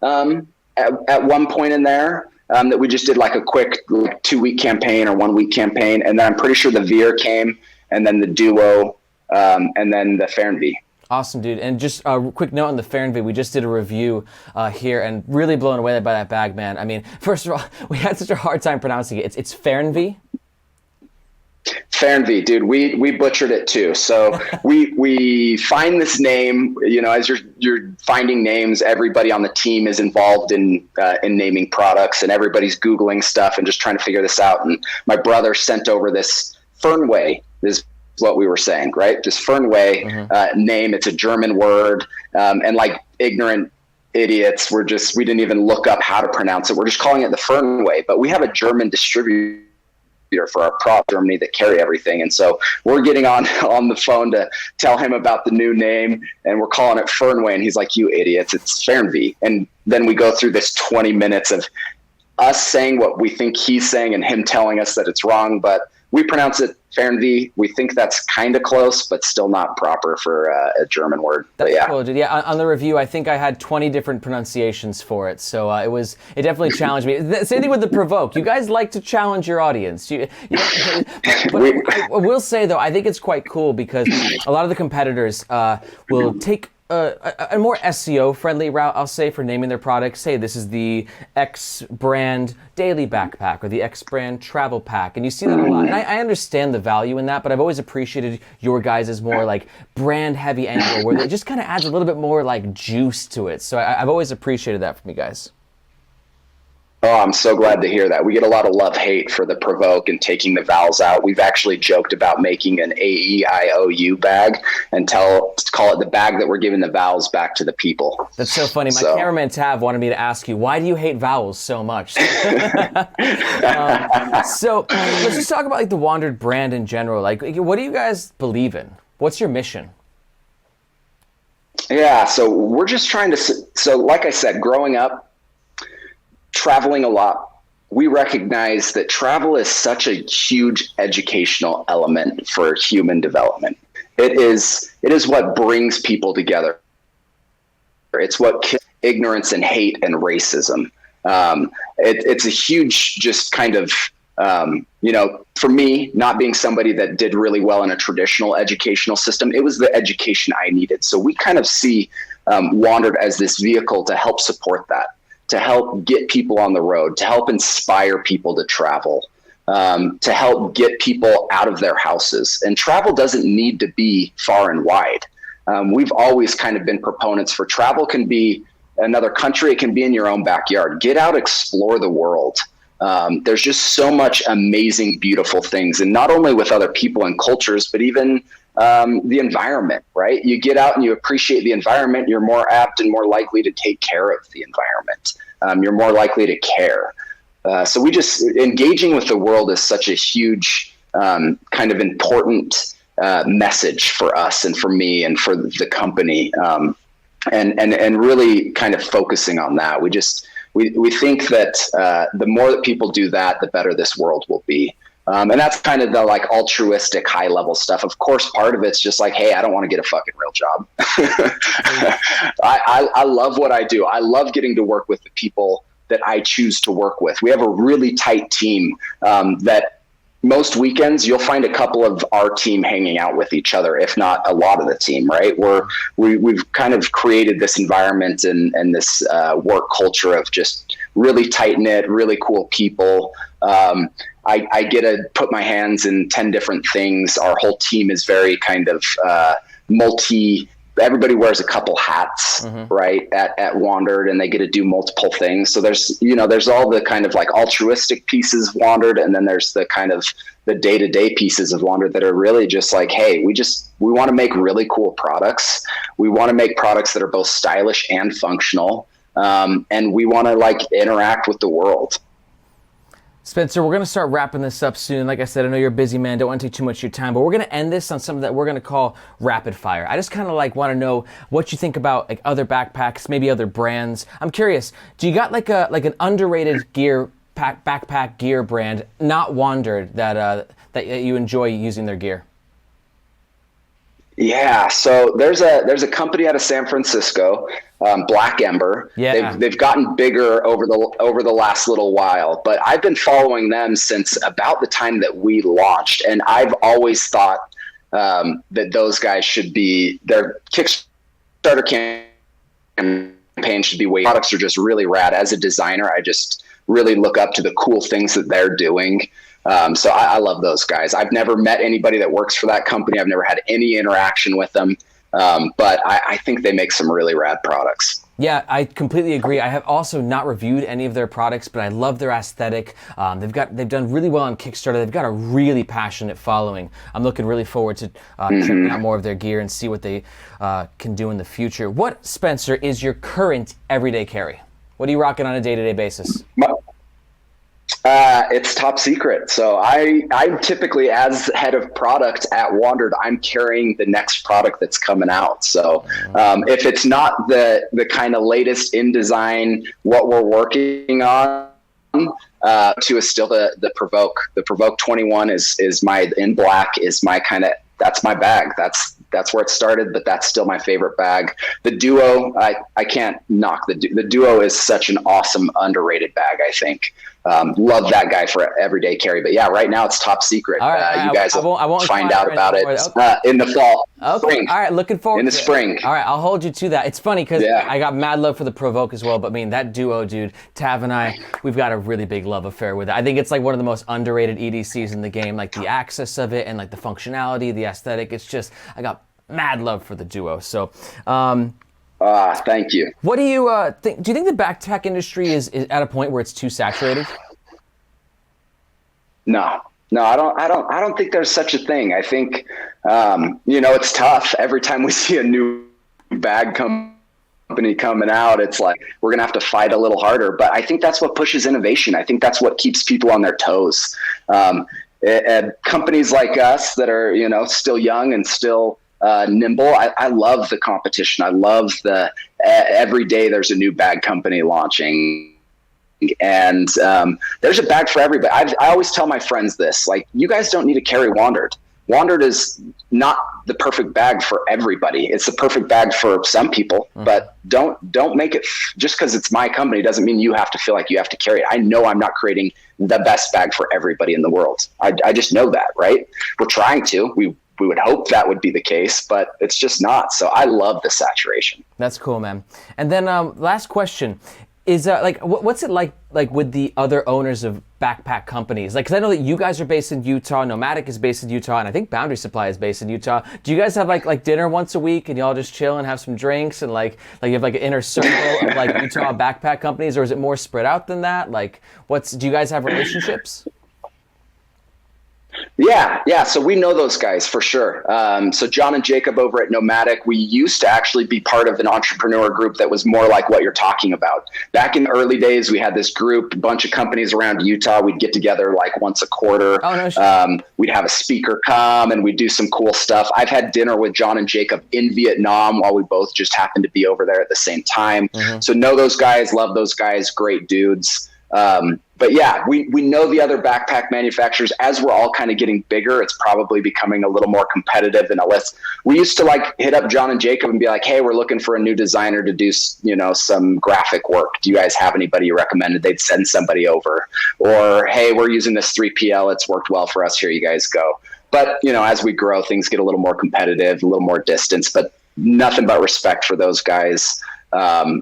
at one point in there that we just did like a quick 2-week campaign or 1-week campaign, and then I'm pretty sure the Veer came, and then the Duo, and then the Fernweh. Awesome, dude. And just a quick note on the Fernweh, we just did a review here and really blown away by that bag, man. I mean, first of all, we had such a hard time pronouncing it. It's Fernweh? Fernweh, dude, we butchered it too. So we find this name, as you're finding names, everybody on the team is involved in naming products, and everybody's Googling stuff and just trying to figure this out. And my brother sent over this Fernweh, this what we were saying, right? This Fernweh name, it's a German word. And like ignorant idiots, we didn't even look up how to pronounce it. We're just calling it the Fernweh, but we have a German distributor for our product, Germany, that carry everything. And so we're getting on the phone to tell him about the new name, and we're calling it Fernweh. And he's like, you idiots, it's Fernweh. And then we go through this 20 minutes of us saying what we think he's saying and him telling us that it's wrong, but we pronounce it Fernweh. We think that's kind of close, but still not proper for a German word. That's but yeah. Cool, dude. Yeah, on the review, I think I had 20 different pronunciations for it, so it definitely challenged me. Same thing with the Provoke. You guys like to challenge your audience. But I will say though, I think it's quite cool because a lot of the competitors will take a more SEO friendly route, I'll say, for naming their products. Say this is the X brand daily backpack or the X brand travel pack, and you see that a lot. And I understand the value in that, but I've always appreciated your guys' more like brand heavy angle where it just kind of adds a little bit more like juice to it. So I've always appreciated that from you guys. Oh, I'm so glad to hear that. We get a lot of love-hate for the Provoke and taking the vowels out. We've actually joked about making an AEIOU bag and call it the bag that we're giving the vowels back to the people. That's so funny. My cameraman Tav wanted me to ask you, why do you hate vowels so much? So let's just talk about like the WANDRD brand in general. Like, what do you guys believe in? What's your mission? Yeah, so we're just trying to, so like I said, growing up, traveling a lot, we recognize that travel is such a huge educational element for human development. It is what brings people together. It's what kills ignorance and hate and racism. It's a huge, just kind of, for me, not being somebody that did really well in a traditional educational system, it was the education I needed. So we kind of see WANDRD as this vehicle to help support that, to help get people on the road, to help inspire people to travel, to help get people out of their houses. And travel doesn't need to be far and wide. We've always kind of been proponents for travel can be another country, it can be in your own backyard. Get out, explore the world. There's just so much amazing, beautiful things, and not only with other people and cultures, but even the environment, right? You get out and you appreciate the environment, you're more apt and more likely to take care of the environment. You're more likely to care. So we just, engaging with the world is such a huge kind of important message for us and for me and for the company. And really kind of focusing on that. We think that the more that people do that, the better this world will be. And that's kind of the like altruistic high level stuff. Of course, part of it's just like, hey, I don't want to get a fucking real job. I love what I do. I love getting to work with the people that I choose to work with. We have a really tight team that most weekends you'll find a couple of our team hanging out with each other, if not a lot of the team, right? We've kind of created this environment and this work culture of just really tight knit, really cool people. I get to put my hands in 10 different things. Our whole team is very kind of everybody wears a couple hats, right, at WANDRD, and they get to do multiple things. So there's all the kind of like altruistic pieces of WANDRD, and then there's the kind of the day-to-day pieces of WANDRD that are really just like, hey, we want to make really cool products. We want to make products that are both stylish and functional. And we want to like interact with the world. Spencer, we're going to start wrapping this up soon. Like I said, I know you're a busy man. Don't want to take too much of your time, but we're going to end this on something that we're going to call rapid fire. I just kind of like want to know what you think about like other backpacks, maybe other brands. I'm curious. Do you got like an underrated backpack gear brand, not WANDRD, that you enjoy using their gear? Yeah, so there's a company out of San Francisco, Black Ember. Yeah. They've gotten bigger over the last little while, but I've been following them since about the time that we launched, and I've always thought that those guys should be, their Kickstarter campaign should be way. Products are just really rad. As a designer, I just really look up to the cool things that they're doing. So I love those guys. I've never met anybody that works for that company. I've never had any interaction with them. But I think they make some really rad products. Yeah, I completely agree. I have also not reviewed any of their products, but I love their aesthetic. They've done really well on Kickstarter. They've got a really passionate following. I'm looking really forward to checking out more of their gear and see what they can do in the future. What, Spencer, is your current everyday carry? What are you rocking on a day-to-day basis? It's top secret. So I'm typically, as head of product at WANDRD, I'm carrying the next product that's coming out. So if it's not the kind of latest in design, what we're working on, to is still the Provoke. The Provoke 21 is my, in black, is my kind of, that's my bag. That's where it started, but that's still my favorite bag. The Duo, I can't knock the Duo is such an awesome, underrated bag, I think. Love that guy for everyday carry, but yeah, right now it's top secret. All right, you guys I won't find out about it okay. In the fall. Okay. Spring. All right, looking forward in the to spring. It. All right, I'll hold you to that. It's funny because I got mad love for the Provoke as well, but I mean, that Duo, dude, Tav and I, we've got a really big love affair with it. I think it's like one of the most underrated EDCs in the game, like the access of it and like the functionality, the aesthetic. It's just, I got mad love for the Duo. So, thank you. What do you think? Do you think the backpack industry is at a point where it's too saturated? No, I don't think there's such a thing. I think, it's tough. Every time we see a new bag company coming out, it's like, we're going to have to fight a little harder. But I think that's what pushes innovation. I think that's what keeps people on their toes. And companies like us that are, still young and still nimble. I love the competition. I love every day there's a new bag company launching. And there's a bag for everybody. I always tell my friends this, like, you guys don't need to carry WANDRD. WANDRD is not the perfect bag for everybody. It's the perfect bag for some people, but don't make it just because it's my company doesn't mean you have to feel like you have to carry it. I know I'm not creating the best bag for everybody in the world. I just know that, right? We're trying to. We would hope that would be the case, but it's just not. So I love the saturation. That's cool, man. And then last question. Is what's it like with the other owners of backpack companies? Like, because I know that you guys are based in Utah, Nomadic is based in Utah, and I think Boundary Supply is based in Utah. Do you guys have like dinner once a week and y'all just chill and have some drinks and like you have like an inner circle of like Utah backpack companies, or is it more spread out than that? Like, do you guys have relationships? Yeah. So we know those guys for sure. So John and Jacob over at Nomadic, we used to actually be part of an entrepreneur group that was more like what you're talking about. Back in the early days, we had this group, a bunch of companies around Utah. We'd get together like once a quarter. Oh, no shit. We'd have a speaker come and we'd do some cool stuff. I've had dinner with John and Jacob in Vietnam while we both just happened to be over there at the same time. So know those guys, love those guys, great dudes. But yeah, we know the other backpack manufacturers. As we're all kind of getting bigger, it's probably becoming a little more competitive than a list. We used to like hit up John and Jacob and be like, hey, we're looking for a new designer to do, some graphic work. Do you guys have anybody you recommended? They'd send somebody over. Or, hey, we're using this 3PL. It's worked well for us. Here you guys go. But, as we grow, things get a little more competitive, a little more distance, but nothing but respect for those guys.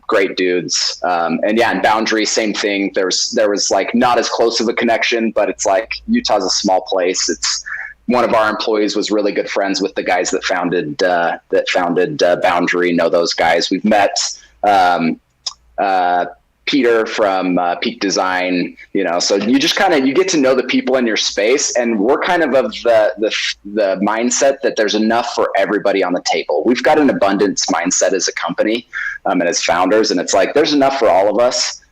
Great dudes. And Boundary, same thing. There was like not as close of a connection, but it's like Utah's a small place. It's one of our employees was really good friends with the guys that founded Boundary. Know those guys. We've met Peter from Peak Design, so you just you get to know the people in your space, and we're kind of the mindset that there's enough for everybody on the table. We've got an abundance mindset as a company and as founders, and it's like there's enough for all of us.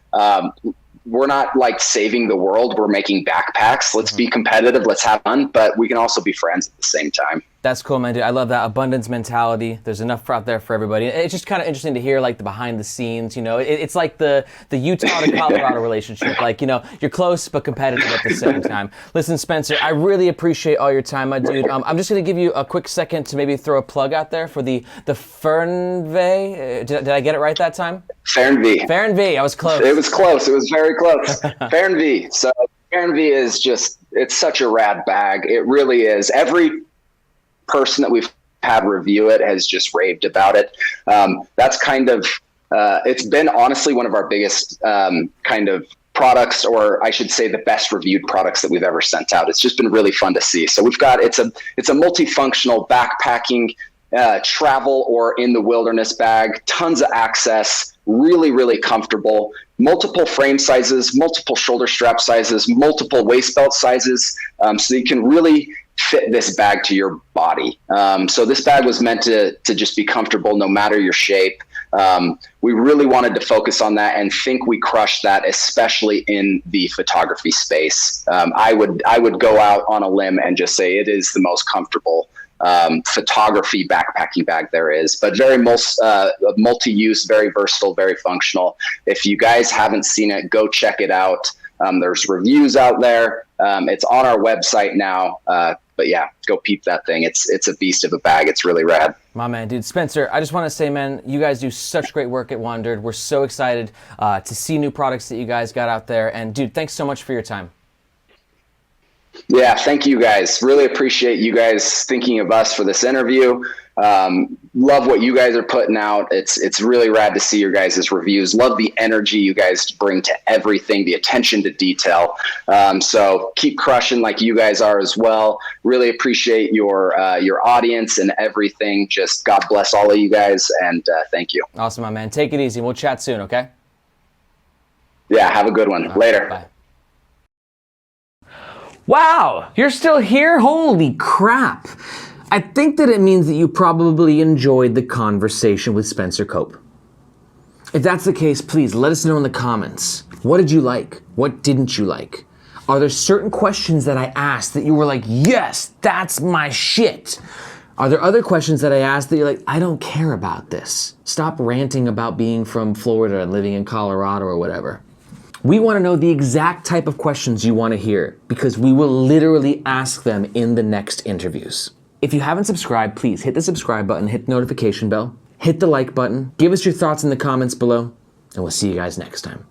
we're not like saving the world. We're making backpacks. Let's be competitive. Let's have fun, but we can also be friends at the same time. That's cool, man, dude. I love that abundance mentality. There's enough out there for everybody. It's just kind of interesting to hear like the behind the scenes, you know. It's like the Utah to Colorado relationship. Like, you know, you're close but competitive at the same time. Listen, Spencer, I really appreciate all your time, my dude. I'm just gonna give you a quick second to maybe throw a plug out there for the Fernweh. Did I get it right that time? Fernweh. Fernweh. I was close. It was close. It was very close. Fernweh. So Fernweh is just, it's such a rad bag. It really is. Every person that we've had review it has just raved about it. That's kind of, it's been honestly one of our biggest kind of products, or I should say the best reviewed products that we've ever sent out. It's just been really fun to see. So we've got, it's a multifunctional backpacking, travel or in the wilderness bag, tons of access, really, really comfortable, multiple frame sizes, multiple shoulder strap sizes, multiple waist belt sizes. So you can really fit this bag to your body. So this bag was meant to just be comfortable no matter your shape. We really wanted to focus on that and think we crushed that, especially in the photography space. I would go out on a limb and just say it is the most comfortable photography backpacking bag there is, but very multi-use, very versatile, very functional. If you guys haven't seen it, go check it out. There's reviews out there. It's on our website now. But yeah, go peep that thing. It's a beast of a bag. It's really rad. My man, dude. Spencer, I just want to say, man, you guys do such great work at WANDRD. We're so excited to see new products that you guys got out there. And dude, thanks so much for your time. Yeah, thank you guys. Really appreciate you guys thinking of us for this interview. Love what you guys are putting out. It's really rad to see your guys' reviews. Love the energy you guys bring to everything, the attention to detail. So keep crushing like you guys are as well. Really appreciate your audience and everything. Just God bless all of you guys, and thank you. Awesome, my man. Take it easy. We'll chat soon, okay? Yeah, have a good one. All Later. Right, bye. Wow, you're still here? Holy crap. I think that it means that you probably enjoyed the conversation with Spencer Cope. If that's the case, please let us know in the comments. What did you like? What didn't you like? Are there certain questions that I asked that you were like, yes, that's my shit? Are there other questions that I asked that you're like, I don't care about this? Stop ranting about being from Florida and living in Colorado or whatever. We want to know the exact type of questions you want to hear because we will literally ask them in the next interviews. If you haven't subscribed, please hit the subscribe button, hit the notification bell, hit the like button, give us your thoughts in the comments below, and we'll see you guys next time.